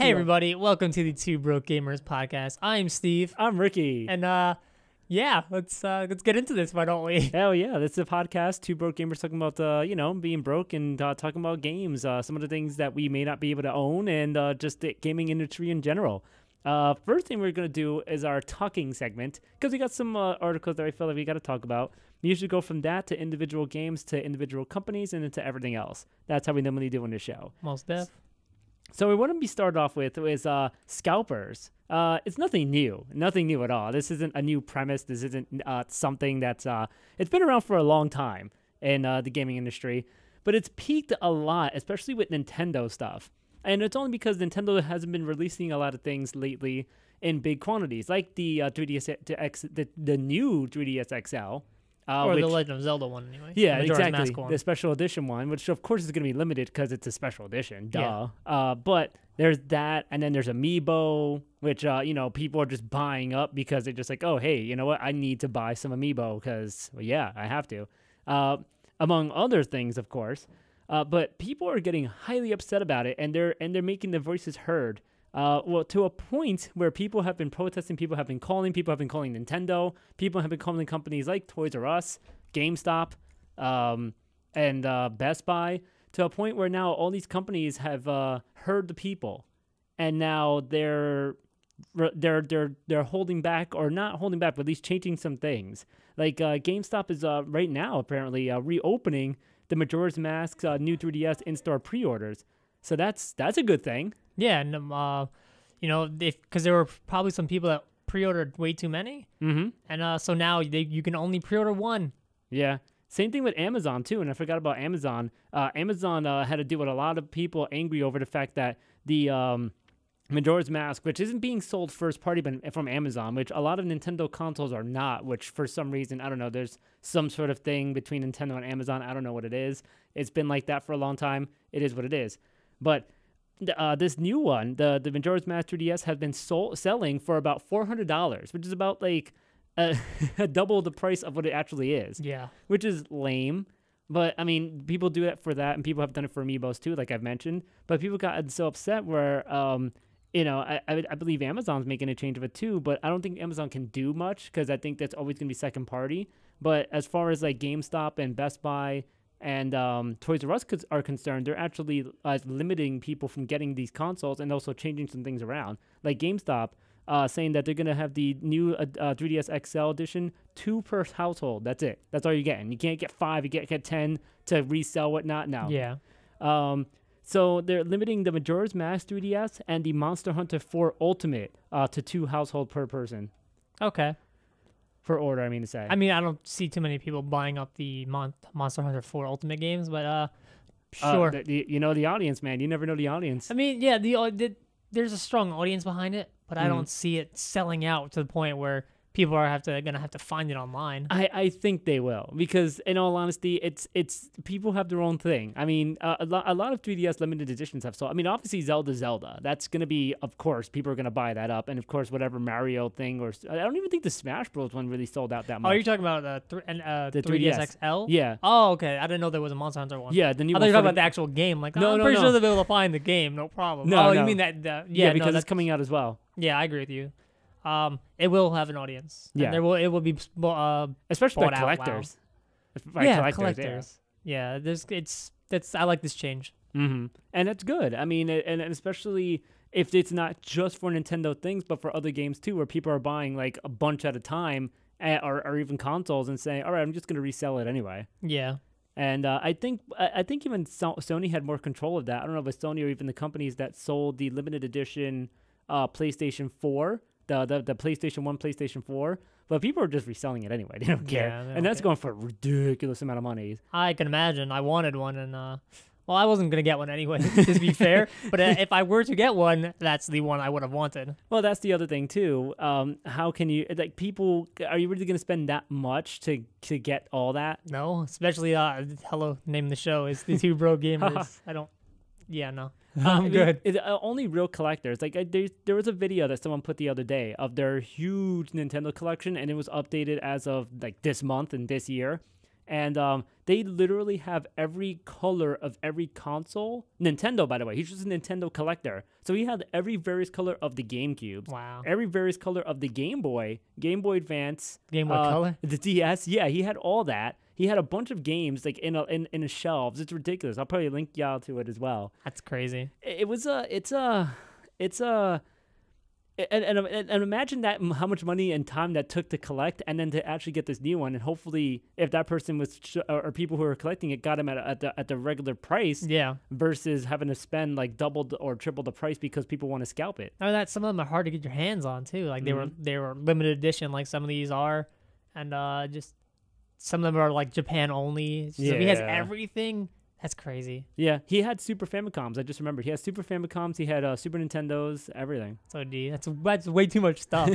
Hey everybody, welcome to the Two Broke Gamers podcast. I'm Steve. I'm Ricky. And yeah, let's get into this, why don't we? Hell yeah, this is a podcast, Two Broke Gamers talking about being broke and talking about games, some of the things that we may not be able to own, and just the gaming industry in general. First thing we're gonna do is our talking segment, because we got some articles that I feel like we got to talk about. We usually go from that to individual games to individual companies and into everything else. That's how we normally do in the show. Most def. So we want to be started off with is Scalpers. It's nothing new at all. This isn't a new premise. This isn't something that's it's been around for a long time in the gaming industry, but it's peaked a lot, especially with Nintendo stuff. And it's only because Nintendo hasn't been releasing a lot of things lately in big quantities, like the 3DS the new 3DS XL. Or the Legend of Zelda one, anyway. Yeah, exactly. The special edition one, which of course is going to be limited because it's a special edition. Duh. Yeah. But there's that, and then there's Amiibo, which people are just buying up because they're just like, oh, hey, you know what? I need to buy some Amiibo because, well, yeah, I have to. Among other things, of course. But people are getting highly upset about it, and they're making their voices heard. Well, to a point where people have been protesting, people have been calling Nintendo, people have been calling companies like Toys R Us, GameStop, and Best Buy, to a point where now all these companies have heard the people, and now they're holding back, or not holding back, but at least changing some things. Like GameStop is right now apparently reopening the Majora's Mask new 3DS in-store pre-orders, so that's a good thing. Yeah, and because there were probably some people that pre-ordered way too many, and so now you can only pre-order one. Yeah, same thing with Amazon too. And I forgot about Amazon. Amazon had to deal with a lot of people angry over the fact that the Majora's Mask, which isn't being sold first party, but from Amazon, which a lot of Nintendo consoles are not. Which for some reason, I don't know. There's some sort of thing between Nintendo and Amazon. I don't know what it is. It's been like that for a long time. It is what it is. But this new one, the Majora's Mask 3DS, has been selling for about $400, which is about like double the price of what it actually is. Yeah, which is lame. But I mean, people do it for that, and people have done it for Amiibos too, like I've mentioned. But people got so upset where, I believe Amazon's making a change of it too. But I don't think Amazon can do much because I think that's always going to be second party. But as far as like GameStop and Best Buy and Toys R Us are concerned, they're actually limiting people from getting these consoles and also changing some things around. Like GameStop saying that they're going to have the new 3DS XL edition, 2 per household. That's it. That's all you're getting. You can't get 5. You get 10 to resell, whatnot now. Yeah. So they're limiting the Majora's Mask 3DS and the Monster Hunter 4 Ultimate to 2 household per person. Okay. For order, I mean to say. I mean, I don't see too many people buying up the Monster Hunter 4 Ultimate games, but sure. The audience, man. You never know the audience. I mean, yeah, there's a strong audience behind it, but I don't see it selling out to the point where people are gonna have to find it online. I think they will, because in all honesty, it's people have their own thing. I mean, a lot of 3DS limited editions have sold. I mean, obviously Zelda. That's gonna be, of course, people are gonna buy that up, and of course whatever Mario thing, or I don't even think the Smash Bros one really sold out that much. Oh, you're talking about the 3DS XL? Yeah. Oh, okay. I didn't know there was a Monster Hunter one. Yeah, the new. I thought you were talking about the actual game. Like, I'm pretty sure they'll be able to find the game, no problem. No, you mean that? Yeah, because it's coming out as well. Yeah, I agree with you. It will have an audience. Yeah, and it will be especially by collectors. Collectors. Yeah, I like this change. And it's good. I mean, and especially if it's not just for Nintendo things, but for other games too, where people are buying like a bunch at a time, or even consoles, and saying, "All right, I'm just going to resell it anyway." Yeah. And I think even Sony had more control of that. I don't know if it's Sony or even the companies that sold the limited edition PlayStation 4. The PlayStation 1, PlayStation 4, but people are just reselling it anyway. They don't care. Yeah, and that's going for a ridiculous amount of money. I can imagine. I wanted one, and I wasn't going to get one anyway, to be fair. But if I were to get one, that's the one I would have wanted. Well, that's the other thing, too. How can you, like, people, are you really going to spend that much to get all that? No, especially, hello, name of the show is the Two Bro Gamers. No. I'm good. Only real collectors. Like there was a video that someone put the other day of their huge Nintendo collection, and it was updated as of like this month and this year. And they literally have every color of every console. Nintendo, by the way, he's just a Nintendo collector. So he had every various color of the GameCube. Wow. Every various color of the Game Boy Advance. Game Boy Color? The DS. Yeah, he had all that. He had a bunch of games like in his shelves. It's ridiculous. I'll probably link y'all to it as well. That's crazy. And imagine that how much money and time that took to collect, and then to actually get this new one. And hopefully, if that person was or people who were collecting it got him at the regular price, Yeah. versus having to spend like double or triple the price because people want to scalp it. I mean, that some of them are hard to get your hands on too. Like they were limited edition, like some of these are, and just some of them are like Japan only. So he has everything. That's crazy. Yeah, he had Super Famicoms. I just remembered. He had Super Famicoms. He had Super Nintendos. Everything. So that's way too much stuff.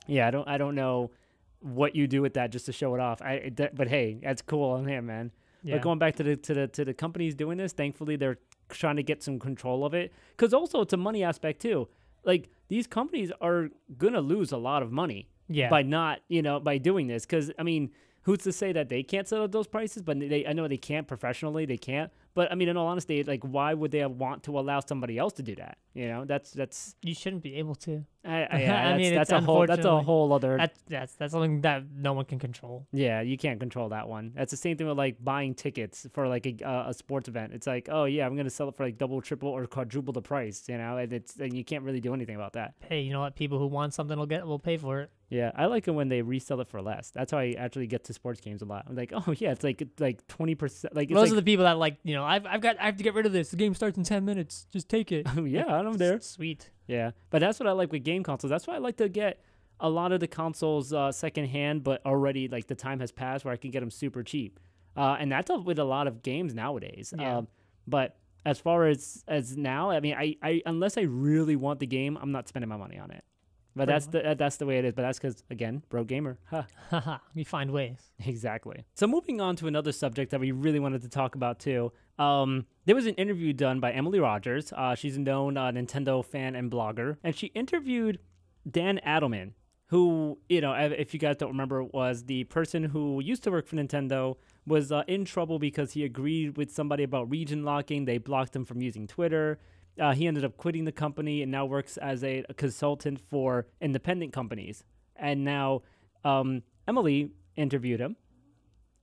Yeah. I don't know what you do with that just to show it off. But hey, that's cool on him, man. Yeah. But going back to the companies doing this, thankfully they're trying to get some control of it. Because also it's a money aspect too. Like these companies are gonna lose a lot of money. Yeah. By not by doing this. Because I mean, who's to say that they can't sell at those prices? But I know they can't professionally. They can't. But I mean, in all honesty, like, why would they want to allow somebody else to do that? That's you shouldn't be able to. I mean, that's a whole other. That's something that no one can control. Yeah, you can't control that one. That's the same thing with like buying tickets for like a sports event. It's like, oh yeah, I'm gonna sell it for like double, triple, or quadruple the price. And you can't really do anything about that. Hey, you know what? People who want something will pay for it. Yeah, I like it when they resell it for less. That's how I actually get to sports games a lot. I'm like, oh yeah, it's like 20%. Like those are the people that like, I have to get rid of this. The game starts in 10 minutes. Just take it. Yeah, I'm there. Sweet. Yeah, but that's what I like with game consoles. That's why I like to get a lot of the consoles secondhand, but already like the time has passed where I can get them super cheap. And that's with a lot of games nowadays. Yeah. But as far as now, I mean, I unless I really want the game, I'm not spending my money on it. But that's the way it is. But that's because, again, broke gamer. Haha, we find ways. Exactly. So moving on to another subject that we really wanted to talk about too. There was an interview done by Emily Rogers. She's a known Nintendo fan and blogger. And she interviewed Dan Adelman, who, if you guys don't remember, was the person who used to work for Nintendo, was in trouble because he agreed with somebody about region locking. They blocked him from using Twitter. He ended up quitting the company and now works as a consultant for independent companies. And now Emily interviewed him,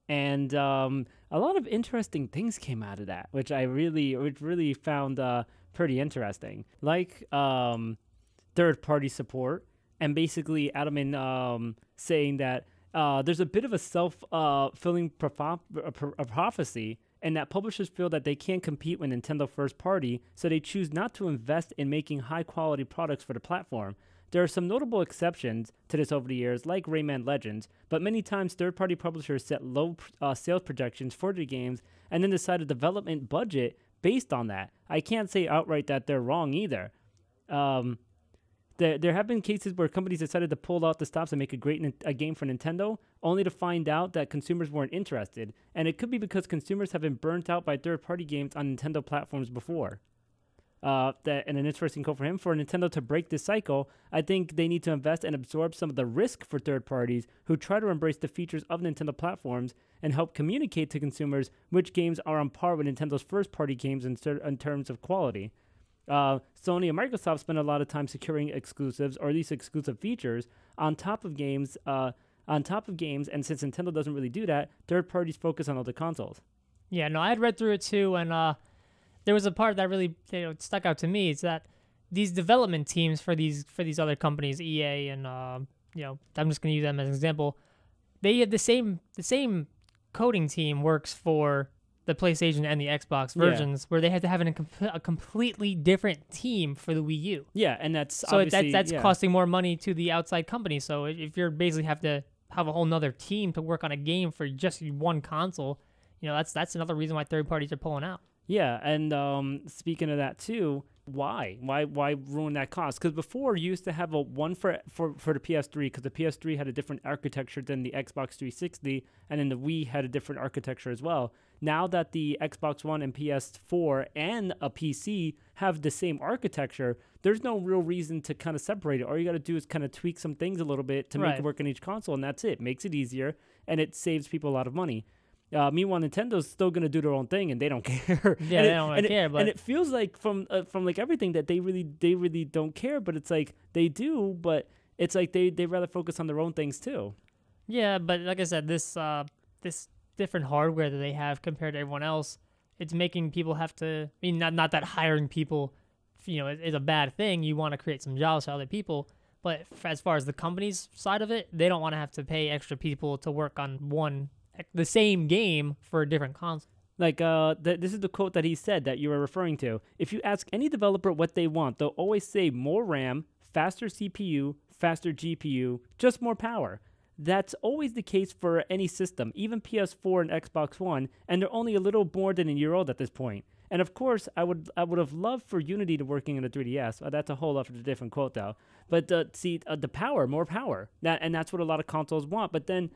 and a lot of interesting things came out of that, which I really found pretty interesting. Like third-party support, and basically Adelman saying that there's a bit of a self-fulfilling prophecy, and that publishers feel that they can't compete with Nintendo first party, so they choose not to invest in making high-quality products for the platform. There are some notable exceptions to this over the years, like Rayman Legends, but many times third-party publishers set low sales projections for their games and then decide a development budget based on that. I can't say outright that they're wrong either. There have been cases where companies decided to pull out the stops and make a game for Nintendo, only to find out that consumers weren't interested. And it could be because consumers have been burnt out by third-party games on Nintendo platforms before. And an interesting quote for him: for Nintendo to break this cycle, I think they need to invest and absorb some of the risk for third parties who try to embrace the features of Nintendo platforms and help communicate to consumers which games are on par with Nintendo's first-party games in terms of quality. Sony and Microsoft spend a lot of time securing exclusives, or at least exclusive features, on top of games. And since Nintendo doesn't really do that, third parties focus on other consoles. Yeah, no, I had read through it too, and there was a part that really stuck out to me. It's that these development teams for these other companies, EA and I'm just going to use them as an example. They have the same coding team works for the PlayStation and the Xbox versions, where they had to have a completely different team for the Wii U. Yeah, and that's costing more money to the outside company. So if you're basically have to have a whole nother team to work on a game for just one console, that's another reason why third parties are pulling out. Yeah, and speaking of that too, why ruin that cost? Because before you used to have a one for the PS3, because the PS3 had a different architecture than the Xbox 360, and then the Wii had a different architecture as well. Now that the Xbox One and PS4 and a PC have the same architecture, there's no real reason to kind of separate it. All you got to do is kind of tweak some things a little bit to make it work on each console, and that's it. Makes it easier, and it saves people a lot of money. Meanwhile, Nintendo's still gonna do their own thing, and they don't care. Yeah, they don't really care. But and it feels like from like everything that they really don't care. But it's like they do, but it's like they rather focus on their own things too. Yeah, but like I said, this different hardware that they have compared to everyone else, it's making people have to. I mean, not that hiring people, is a bad thing. You want to create some jobs for other people. But as far as the company's side of it, they don't want to have to pay extra people to work on the same game for a different console. Like, this is the quote that he said that you were referring to. If you ask any developer what they want, they'll always say more RAM, faster CPU, faster GPU, just more power. That's always the case for any system, even PS4 and Xbox One, and they're only a little more than a year old at this point. And of course, I would have loved for Unity to working in the 3DS. That's a whole lot of a different quote, though. But the power, more power, that's what a lot of consoles want. But then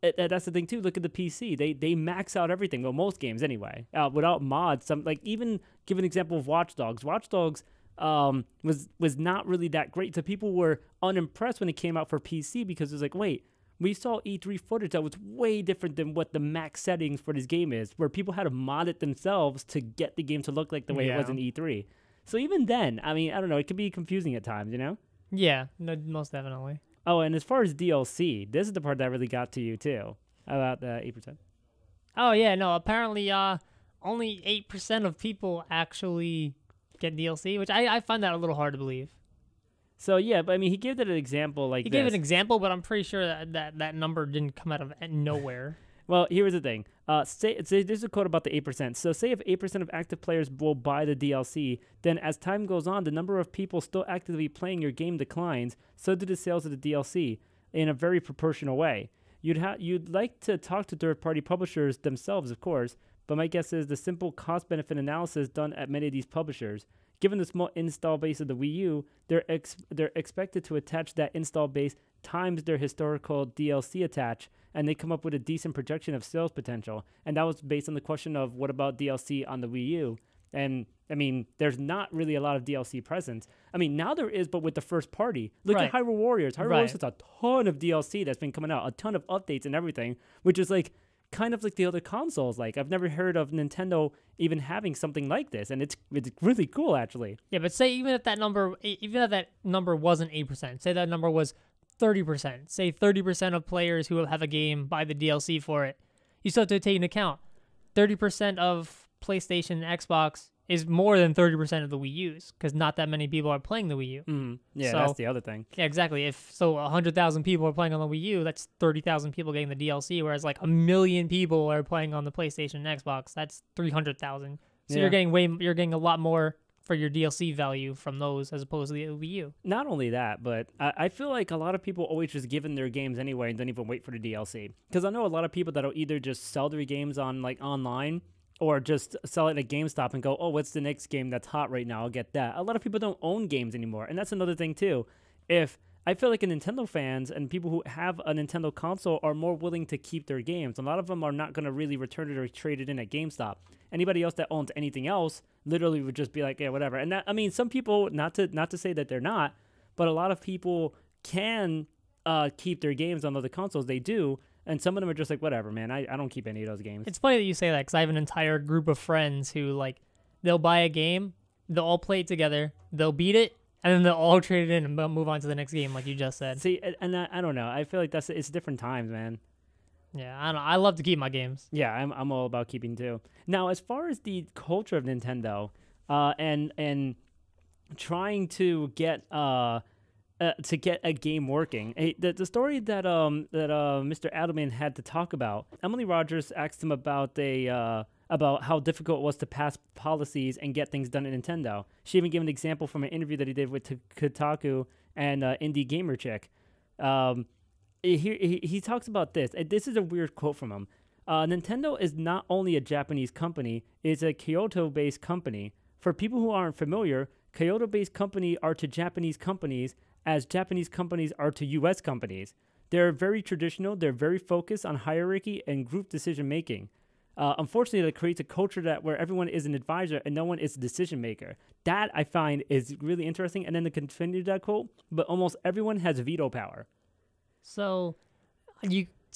that's the thing too. Look at the PC; they max out everything. Well, most games anyway, without mods. Even give an example of Watch Dogs. Watch Dogs was not really that great, so people were unimpressed when it came out for PC because it was like, wait. We saw E3 footage that was way different than what the max settings for this game is, where people had to mod it themselves to get the game to look like the way it was in E3. So even then, I mean, I don't know, it could be confusing at times, Yeah, no, most definitely. Oh, and as far as DLC, this is the part that really got to you too, about the 8%. Oh, yeah, no, apparently only 8% of people actually get DLC, which I find that a little hard to believe. So, yeah, but I mean, he gave it an example like this. He gave an example, but I'm pretty sure that number didn't come out of nowhere. Well, here's the thing. There's a quote about the 8%. So say if 8% of active players will buy the DLC, then as time goes on, the number of people still actively playing your game declines, so do the sales of the DLC in a very proportional way. You'd like to talk to third-party publishers themselves, of course, but my guess is the simple cost-benefit analysis done at many of these publishers. Given the small install base of the Wii U, they're expected to attach that install base times their historical DLC attach, and they come up with a decent projection of sales potential. And that was based on the question of what about DLC on the Wii U? And, I mean, there's not really a lot of DLC present. I mean, now there is, but with the first party. Look at Hyrule Warriors. Hyrule Warriors has a ton of DLC that's been coming out, a ton of updates and everything, which is like kind of like the other consoles. Like, I've never heard of Nintendo even having something like this, and it's really cool, actually. Yeah, but say even if that number wasn't 8%, say that number was 30%, say 30% of players who have a game buy the DLC for it, you still have to take into account 30% of PlayStation and Xbox is more than 30% of the Wii U's, because not that many people are playing the Wii U. Mm-hmm. Yeah, so, that's the other thing. Yeah, exactly. If 100,000 people are playing on the Wii U, that's 30,000 people getting the DLC, whereas like 1 million people are playing on the PlayStation and Xbox. That's 300,000. So you're getting a lot more for your DLC value from those as opposed to the Wii U. Not only that, but I feel like a lot of people always just give in their games anyway and don't even wait for the DLC. Because I know a lot of people that'll either just sell their games on like online, or just sell it at GameStop and go, oh, what's the next game that's hot right now? I'll get that. A lot of people don't own games anymore. And that's another thing, too. I feel like Nintendo fans and people who have a Nintendo console are more willing to keep their games. A lot of them are not going to really return it or trade it in at GameStop. Anybody else that owns anything else literally would just be like, yeah, whatever. And that, I mean, some people, not to say that they're not, but a lot of people can keep their games on other consoles. They do. And some of them are just like, whatever, man, I don't keep any of those games. It's funny that you say that, because I have an entire group of friends who, like, they'll buy a game, they'll all play it together, they'll beat it, and then they'll all trade it in and move on to the next game, like you just said. See, and I don't know. I feel like it's different times, man. Yeah, I don't know. I love to keep my games. Yeah, I'm all about keeping too. Now, as far as the culture of Nintendo, and trying to get a game working. The story that Mr. Adelman had to talk about, Emily Rogers asked him about how difficult it was to pass policies and get things done at Nintendo. She even gave an example from an interview that he did with Kotaku and Indie Gamer Chick. He talks about this. This is a weird quote from him. Nintendo is not only a Japanese company, it's a Kyoto-based company. For people who aren't familiar, Kyoto-based companies are to Japanese companies as Japanese companies are to U.S. companies. They're very traditional. They're very focused on hierarchy and group decision making. Unfortunately, that creates a culture where everyone is an advisor and no one is a decision maker. That I find is really interesting. And then to continue that quote, but almost everyone has veto power. So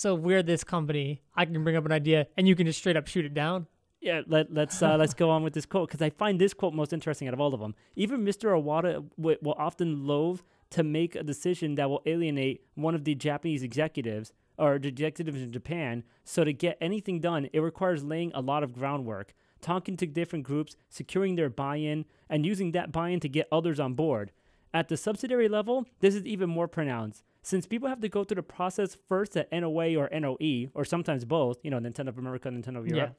we're this company. I can bring up an idea and you can just straight up shoot it down. Yeah, let's go on with this quote because I find this quote most interesting out of all of them. Even Mr. Iwata will often loathe to make a decision that will alienate one of the Japanese executives or the executives in Japan. So to get anything done, it requires laying a lot of groundwork, talking to different groups, securing their buy-in, and using that buy-in to get others on board. At the subsidiary level, this is even more pronounced. Since people have to go through the process first at NOA or NOE, or sometimes both, Nintendo of America, Nintendo of Europe,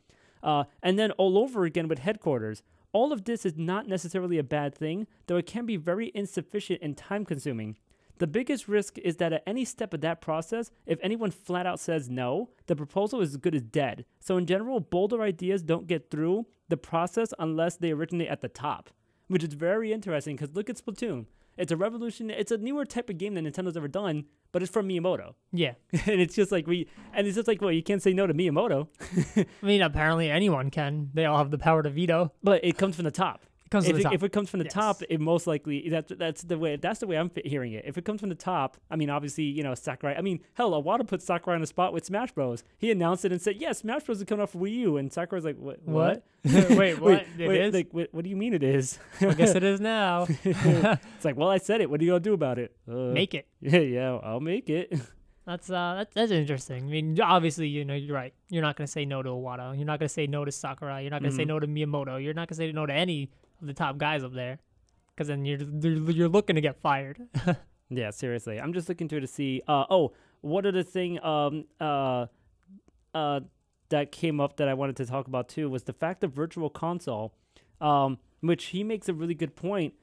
and then all over again with headquarters. All of this is not necessarily a bad thing, though it can be very insufficient and time-consuming. The biggest risk is that at any step of that process, if anyone flat out says no, the proposal is as good as dead. So in general, bolder ideas don't get through the process unless they originate at the top, which is very interesting because look at Splatoon. It's a revolution. It's a newer type of game that Nintendo's ever done, but it's from Miyamoto. Yeah. And it's just like well, you can't say no to Miyamoto. I mean, apparently anyone can. They all have the power to veto. But it comes from the top. If it comes from the Yes. top, it most likely that's the way I'm hearing it. If it comes from the top, I mean, obviously, Sakurai. I mean, hell, Iwata put Sakurai on the spot with Smash Bros. He announced it and said, "Yeah, Smash Bros is coming out for Wii U," and Sakurai's like, "What? Wait, what? It is? Like, what do you mean it is? I guess it is now. It's like, well, I said it. What are you gonna do about it? Make it. Yeah, I'll make it. That's interesting. I mean, obviously, you're right. You're not gonna say no to Iwata. You're not gonna say no to Sakurai. You're not gonna say no to Miyamoto. You're not gonna say no to any of the top guys up there, because then you're looking to get fired. Yeah, seriously. I'm just looking through to see. What other thing that came up that I wanted to talk about too was the fact of Virtual Console, which he makes a really good point.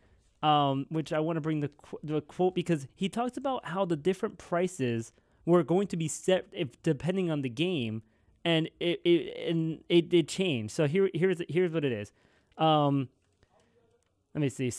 Which I want to bring the quote because he talks about how the different prices were going to be set depending on the game, and it changed. So here's what it is. Let me see.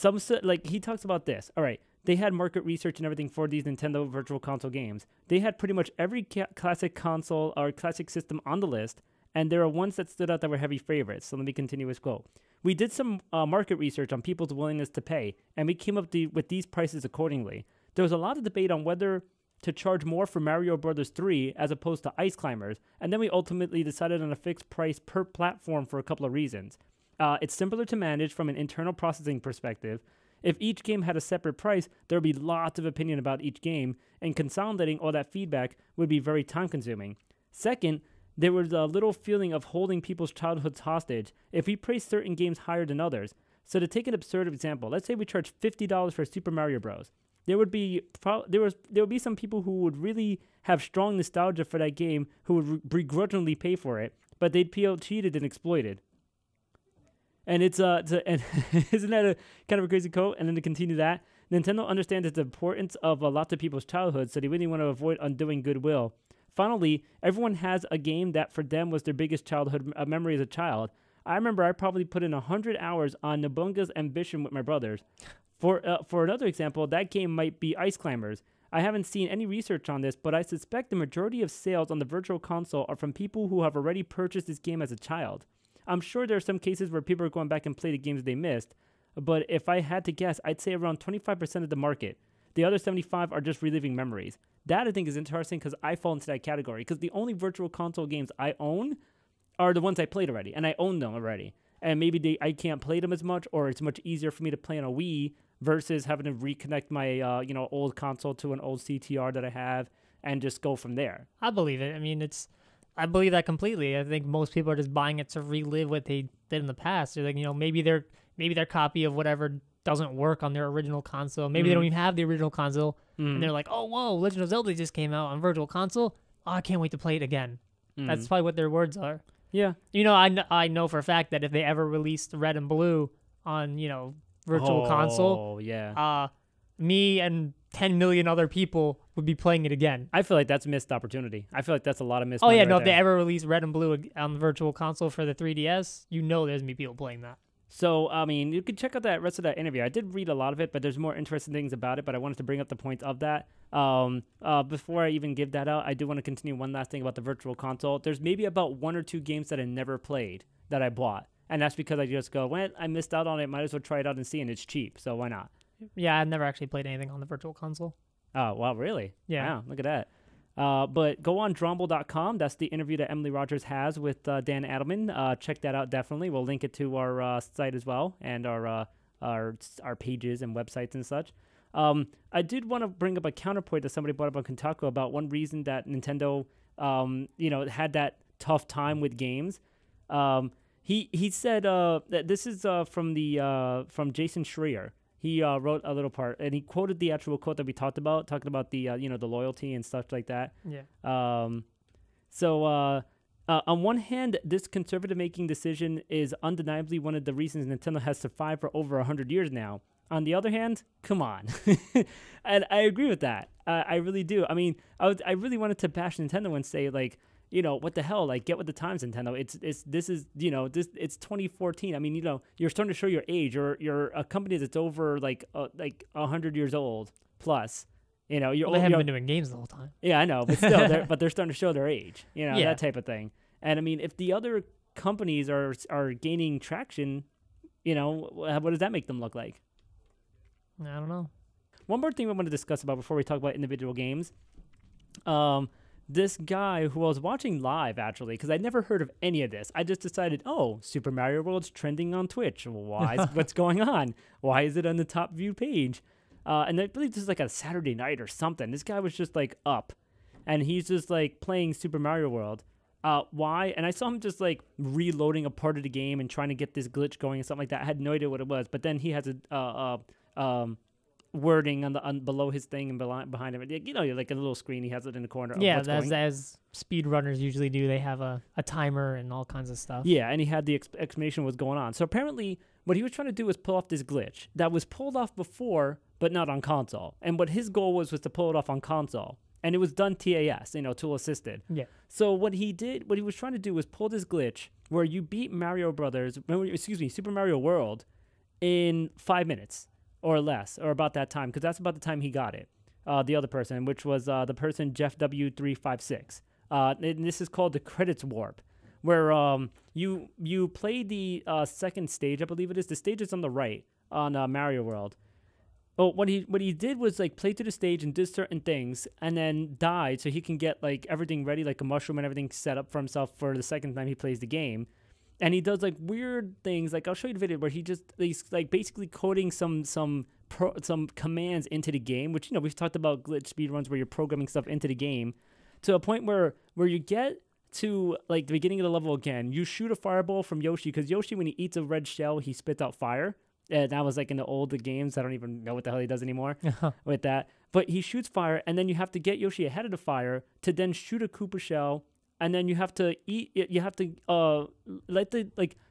He talks about this. All right. They had market research and everything for these Nintendo Virtual Console games. They had pretty much every classic console or classic system on the list, and there are ones that stood out that were heavy favorites. So let me continue his quote. We did some market research on people's willingness to pay, and we came up with these prices accordingly. There was a lot of debate on whether to charge more for Mario Bros. 3 as opposed to Ice Climbers, and then we ultimately decided on a fixed price per platform for a couple of reasons. It's simpler to manage from an internal processing perspective. If each game had a separate price, there would be lots of opinion about each game, and consolidating all that feedback would be very time-consuming. Second, there was a little feeling of holding people's childhoods hostage if we praise certain games higher than others. So to take an absurd example, let's say we charge $50 for Super Mario Bros. There would be some people who would really have strong nostalgia for that game who would begrudgingly pay for it, but they'd feel cheated and exploited. And and isn't that a kind of a crazy quote? And then to continue that, Nintendo understands the importance of lots of people's childhoods, so they really want to avoid undoing goodwill. Finally, everyone has a game that for them was their biggest childhood memory as a child. I remember I probably put in 100 hours on Nobunaga's Ambition with my brothers. For another example, that game might be Ice Climbers. I haven't seen any research on this, but I suspect the majority of sales on the Virtual Console are from people who have already purchased this game as a child. I'm sure there are some cases where people are going back and play the games they missed, but if I had to guess, I'd say around 25% of the market. The other 75% are just reliving memories. That I think is interesting because I fall into that category because the only Virtual Console games I own are the ones I played already, and I own them already. And maybe I can't play them as much, or it's much easier for me to play on a Wii versus having to reconnect my old console to an old CTR that I have and just go from there. I believe it. I mean, I believe that completely. I think most people are just buying it to relive what they did in the past. They're like, maybe their copy of whatever doesn't work on their original console. Maybe they don't even have the original console, and they're like, oh, whoa, Legend of Zelda just came out on Virtual Console. Oh, I can't wait to play it again. That's probably what their words are. Yeah. I know for a fact that if they ever released Red and Blue on, Virtual Console, me and 10 million other people would be playing it again. I feel like that's a missed opportunity. I feel like that's a lot of missed. If they ever release Red and Blue on the Virtual Console for the 3DS, there's gonna be people playing that. So, I mean, you can check out that rest of that interview. I did read a lot of it, but there's more interesting things about it, but I wanted to bring up the points of that. Before I even give that out, I do want to continue one last thing about the Virtual Console. There's maybe about 1 or 2 games that I never played that I bought, and that's because I just go, well, I missed out on it, might as well try it out and see, and it's cheap, so why not? Yeah, I've never actually played anything on the Virtual Console. Oh, wow, really? Yeah. Wow, look at that. But go on Dromble.com. That's the interview that Emily Rogers has with Dan Adelman. Check that out, definitely. We'll link it to our site as well and our pages and websites and such. I did want to bring up a counterpoint that somebody brought up on Kotaku about one reason that Nintendo, had that tough time with games. He said that this is from Jason Schreier. He wrote a little part, and he quoted the actual quote that we talked about, talking about the the loyalty and stuff like that. Yeah. On one hand, this conservative making decision is undeniably one of the reasons Nintendo has survived for over 100 years now. On the other hand, come on. And I agree with that. I really do. I mean, I really wanted to bash Nintendo and say, like, what the hell? Like, get with the times, Nintendo. It's 2014. I mean, you're starting to show your age. You're a company that's over like 100 years old plus. They haven't been doing games the whole time. Yeah, I know, but still, they're starting to show their age. That type of thing. And I mean, if the other companies are gaining traction, what does that make them look like? I don't know. One more thing I want to discuss about before we talk about individual games. This guy who I was watching live, actually, because I'd never heard of any of this. I just decided, Super Mario World's trending on Twitch. Why? What's going on? Why is it on the top view page? And I believe this is like a Saturday night or something. This guy was just like up, and he's just like playing Super Mario World. Why? And I saw him just like reloading a part of the game and trying to get this glitch going and something like that. I had no idea what it was, but then he has a wording on below his thing and behind him. Like a little screen. He has it in the corner. Yeah, as speedrunners usually do. They have a timer and all kinds of stuff. Yeah, and he had the explanation of what's going on. So apparently, what he was trying to do was pull off this glitch that was pulled off before, but not on console. And what his goal was to pull it off on console. And it was done TAS, tool assisted. Yeah. So what he was trying to do was pull this glitch where you beat Super Mario World in 5 minutes. Or less, or about that time, because that's about the time he got it. The other person, which was the person Jeff W356. And this is called the credits warp, where you play the second stage, I believe it is. The stage is on the right on Mario World. Oh, what he did was like play through the stage and did certain things, and then died so he can get like everything ready, like a mushroom and everything set up for himself for the second time he plays the game. And he does like weird things. Like I'll show you the video where he's like basically coding some commands into the game, which we've talked about glitch speedruns where you're programming stuff into the game to a point where you get to like the beginning of the level again. You shoot a fireball from Yoshi because Yoshi, when he eats a red shell, he spits out fire. And that was like in the older games. I don't even know what the hell he does anymore with that. But he shoots fire, and then you have to get Yoshi ahead of the fire to then shoot a Koopa shell. And then you have to let the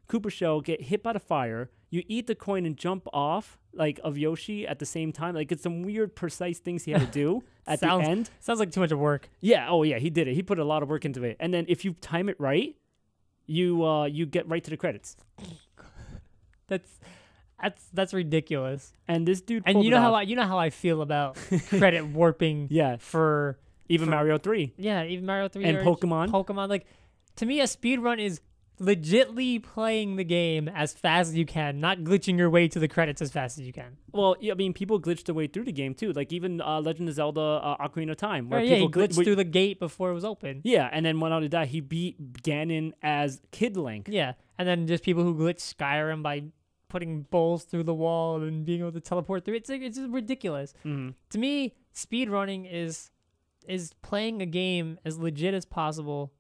Koopa shell get hit by the fire. You eat the coin and jump off of Yoshi at the same time. Like it's some weird precise things he had to do at the end. Sounds like too much work. Yeah. Oh yeah, he did it. He put a lot of work into it. And then if you time it right, you get right to the credits. That's ridiculous. And this dude. And you know how I feel about credit warping. Yeah. Even Mario 3. Yeah, even Mario 3. And Pokemon. Like, to me, a speedrun is legitly playing the game as fast as you can, not glitching your way to the credits as fast as you can. Well, I mean, people glitched their way through the game, too. Like, even Legend of Zelda Ocarina of Time. Where he glitched through the gate before it was open. Yeah, and then went on to die. He beat Ganon as Kid Link. Yeah, and then just people who glitch Skyrim by putting bowls through the wall and being able to teleport through. It's just ridiculous. Mm-hmm. To me, speedrunning is playing a game as legit as possible,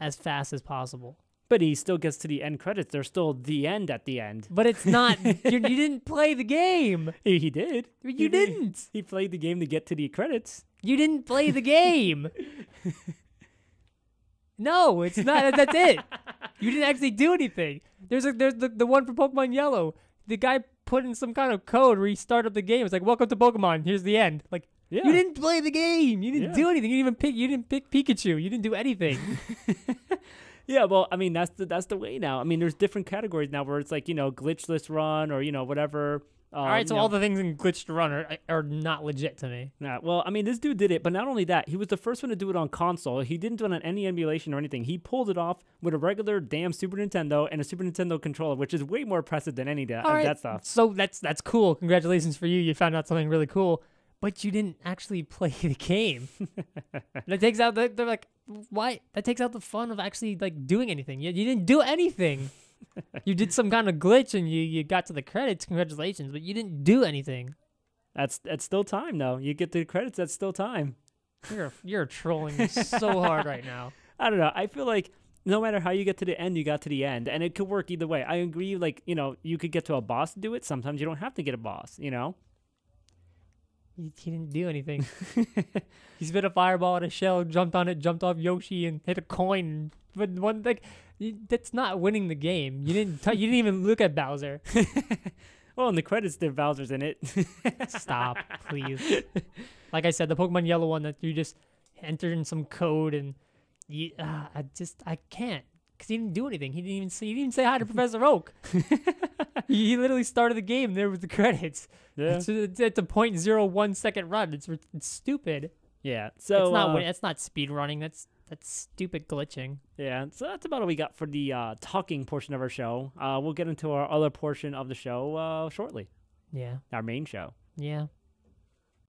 as fast as possible. But he still gets to the end credits. There's still the end at the end. But it's not. You didn't play the game. He did. You didn't. He played the game to get to the credits. You didn't play the game. No, it's not. That's it. You didn't actually do anything. There's the one for Pokemon Yellow. The guy put in some kind of code where he started up the game. It's like, welcome to Pokemon. Here's the end. Like, yeah. You didn't play the game. You didn't do anything. You didn't pick Pikachu. You didn't do anything. Yeah, well, I mean, that's the way now. I mean, there's different categories now where it's like, glitchless run or, whatever. All right, so all the things in glitched run are not legit to me. Yeah, well, I mean, this dude did it, but not only that, he was the first one to do it on console. He didn't do it on any emulation or anything. He pulled it off with a regular damn Super Nintendo and a Super Nintendo controller, which is way more impressive than any of that stuff. So that's cool. Congratulations for you. You found out something really cool, but you didn't actually play the game. That takes out they're like, why? That takes out the fun of actually like doing anything. You didn't do anything. You did some kind of glitch and you got to the credits. Congratulations, but you didn't do anything. That's still time though. You get the credits. That's still time. You're trolling me so hard right now. I don't know. I feel like no matter how you get to the end, you got to the end, and it could work either way. I agree. Like you could get to a boss to do it. Sometimes you don't have to get a boss. He didn't do anything. He spit a fireball at a shell, jumped on it, jumped off Yoshi, and hit a coin. But one thing, that's not winning the game. You didn't even look at Bowser. Well, in the credits, there Bowser's in it. Stop, please. Like I said, the Pokemon Yellow one that you just entered in some code, and I can't, because he didn't do anything. He didn't even say hi to Professor Oak. He literally started the game. There was the credits. Yeah. It's a 0.01 second run. It's stupid. Yeah. So it's not speed running. That's stupid glitching. Yeah. So that's about all we got for the talking portion of our show. We'll get into our other portion of the show shortly. Yeah. Our main show. Yeah.